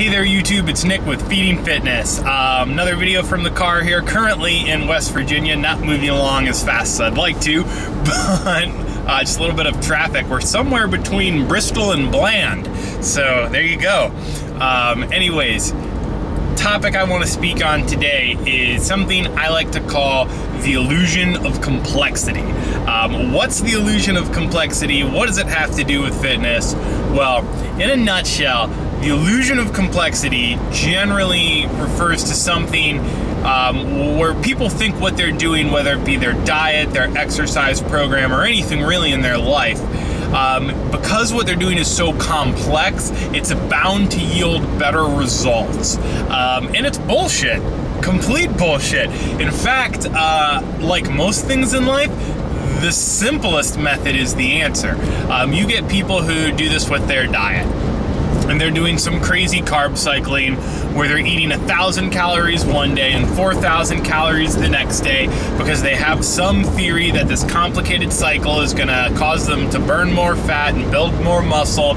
Hey there YouTube, it's Nick with Feeding Fitness. Another video from the car here, currently in West Virginia, not moving along as fast as I'd like to, but just a little bit of traffic. We're somewhere between Bristol and Bland, so there you go. Anyways, topic I want to speak on today is something I like to call the illusion of complexity. What's the illusion of complexity? What does it have to do with fitness? Well, in a nutshell, the illusion of complexity generally refers to something where people think what they're doing, whether it be their diet, their exercise program, or anything really in their life, because what they're doing is so complex, it's bound to yield better results. And it's bullshit. Complete bullshit. In fact, like most things in life, the simplest method is the answer. You get people who do this with their diet, and they're doing some crazy carb cycling where they're eating 1,000 calories one day and 4,000 calories the next day because they have some theory that this complicated cycle is gonna cause them to burn more fat and build more muscle.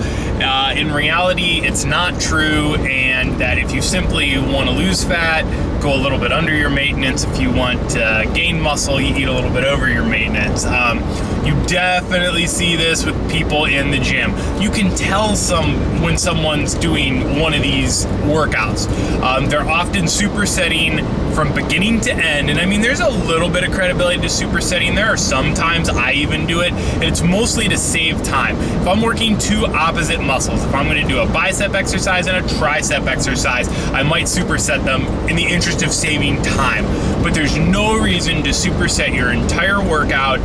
In reality, it's not true, and that if you simply want to lose fat, go a little bit under your maintenance. If you want to gain muscle, you eat a little bit over your maintenance. You definitely see this with people in the gym. You can tell when someone's doing one of these workouts. They're often supersetting from beginning to end, and I mean, there's a little bit of credibility to supersetting. There are some times I even do it, and it's mostly to save time. If I'm working two opposite muscles, if I'm going to do a bicep exercise and a tricep exercise, I might superset them in the interest of saving time. But there's no reason to superset your entire workout.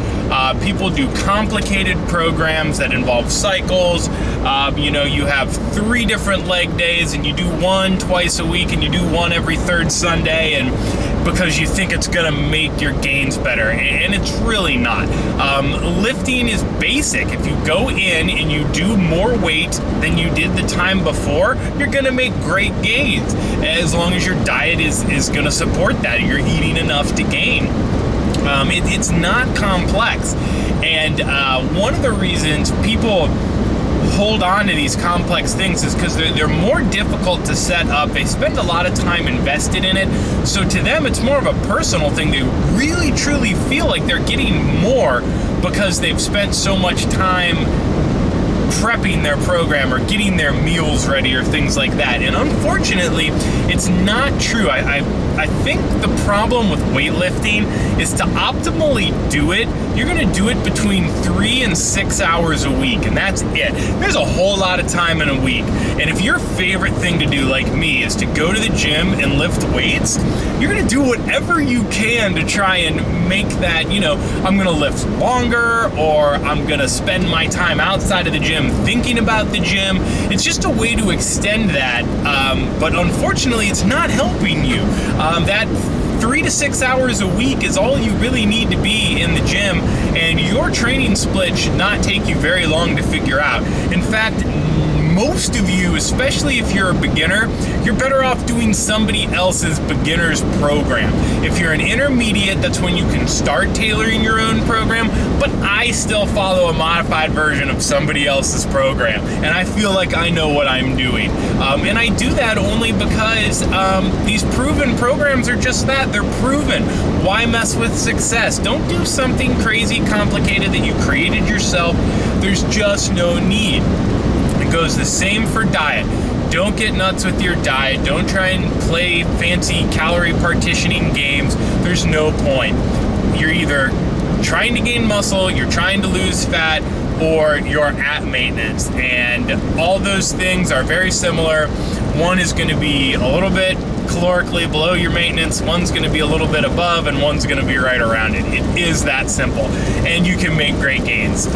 People do complicated programs that involve cycles. You have 3 different leg days, and you do one twice a week, and you do one every third Sunday, and because you think it's gonna make your gains better, and it's really not. Lifting is basic. If you go in and you do more weight than you did the time before, you're gonna make great gains, as long as your diet is gonna support that. You're eating enough to gain. It's not complex, and one of the reasons people hold on to these complex things is because they're more difficult to set up. They spend a lot of time invested in it, so to them it's more of a personal thing. They really truly feel like they're getting more because they've spent so much time prepping their program or getting their meals ready or things like that. And unfortunately, it's not true. I think the problem with weightlifting is to optimally do it, you're gonna do it between 3 and 6 hours a week, and that's it. There's a whole lot of time in a week. And if your favorite thing to do, like me, is to go to the gym and lift weights, you're gonna do whatever you can to try and make that, I'm gonna lift longer, or I'm gonna spend my time outside of the gym thinking about the gym. It's just a way to extend that, but unfortunately it's not helping you. That 3 to 6 hours a week is all you really need to be in the gym, and your training split should not take you very long to figure out. In fact, most of you, especially if you're a beginner, you're better off doing somebody else's beginner's program. If you're an intermediate, that's when you can start tailoring your own program, but I still follow a modified version of somebody else's program, and I feel like I know what I'm doing. And I do that only because these proven programs are just that. They're proven. Why mess with success? Don't do something crazy complicated that you created yourself. There's just no need. It goes the same for diet. Don't get nuts with your diet. Don't try and play fancy calorie partitioning games. There's no point. You're either trying to gain muscle, you're trying to lose fat, or you're at maintenance. And all those things are very similar. One is going to be a little bit calorically below your maintenance, one's going to be a little bit above, and one's going to be right around it. It is that simple, and you can make great gains.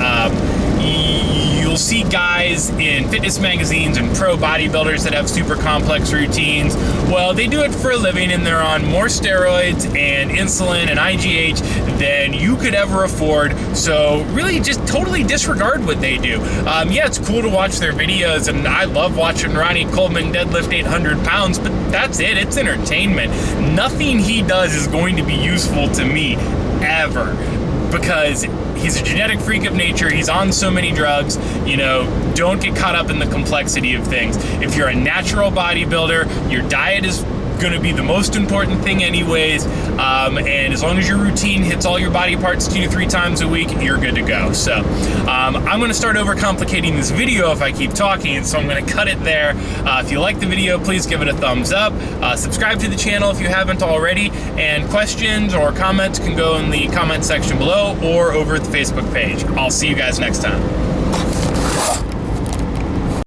You'll see guys in fitness magazines and pro bodybuilders that have super complex routines. Well, they do it for a living, and they're on more steroids and insulin and IGH than you could ever afford. So really just totally disregard what they do. Yeah, it's cool to watch their videos, and I love watching Ronnie Coleman deadlift 800 pounds, but that's it. It's entertainment. Nothing he does is going to be useful to me ever, because he's a genetic freak of nature. He's on so many drugs. You know, don't get caught up in the complexity of things. If you're a natural bodybuilder, your diet is going to be the most important thing anyways, and as long as your routine hits all your body parts 2 to 3 times a week, you're good to go. So I'm going to start overcomplicating this video if I keep talking, so I'm going to cut it there. If you like the video, please give it a thumbs up. Subscribe to the channel if you haven't already, and questions or comments can go in the comment section below or over at the Facebook page. I'll see you guys next time.